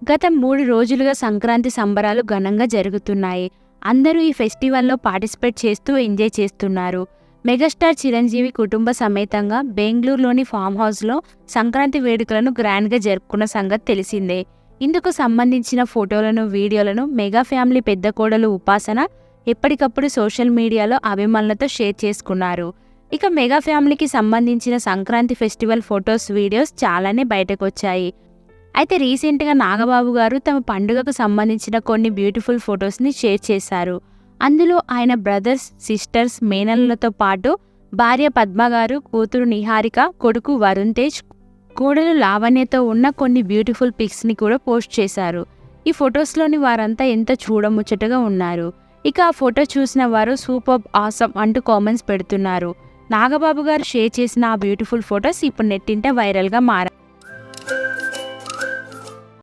గత 3 రోజులుగా సంక్రాంతి సంబరాలు ఘనంగా జరుగుతున్నాయి. అందరూ ఈ ఫెస్టివల్‌లో పార్టిసిపేట్ చేస్తూ ఎంజాయ్ చేస్తున్నారు. మెగాస్టార్ చిరంజీవి కుటుంబ సమేతంగా బెంగుళూరులోని ఫామ్ హౌస్‌లో సంక్రాంతి వేడుకలను గ్రాండ్‌గా జరుపుకున్న సంగతి తెలిసిందే. ఇందుకు సంబంధించిన ఫోటోలను, వీడియోలను మెగా ఫ్యామిలీ పెద్ద కోడలు ఉపాసన ఎప్పటికప్పుడు సోషల్ మీడియాలో అభిమానులతో షేర్ చేసుకున్నారు. ఇక మెగా ఫ్యామిలీకి సంబంధించిన సంక్రాంతి ఫెస్టివల్ ఫొటోస్, వీడియోస్ చాలానే బయటకొచ్చాయి. అయితే రీసెంట్‌గా నాగబాబు గారు తమ పండుగకు సంబంధించిన కొన్ని బ్యూటిఫుల్ ఫొటోస్‌ని షేర్ చేశారు. అందులో ఆయన బ్రదర్స్, సిస్టర్స్, మేనల్లులతో పాటు భార్య పద్మ గారు, కూతురు నిహారిక, కొడుకు వరుణ్ తేజ్, కోడలు లావణ్యతో ఉన్న కొన్ని బ్యూటిఫుల్ పిక్స్‌ని కూడా పోస్ట్ చేశారు. ఈ ఫొటోస్‌లోని వారంతా ఎంతో చూడముచ్చటగా ఉన్నారు. ఇక ఆ ఫోటో చూసిన వారు సూపర్బ్, ఆసమ్ అంటూ కామెంట్స్ పెడుతున్నారు. నాగబాబు గారు షేర్ చేసిన ఆ బ్యూటిఫుల్ ఫొటోస్ ఇప్పుడు నెట్టింట వైరల్‌గా మారాయి.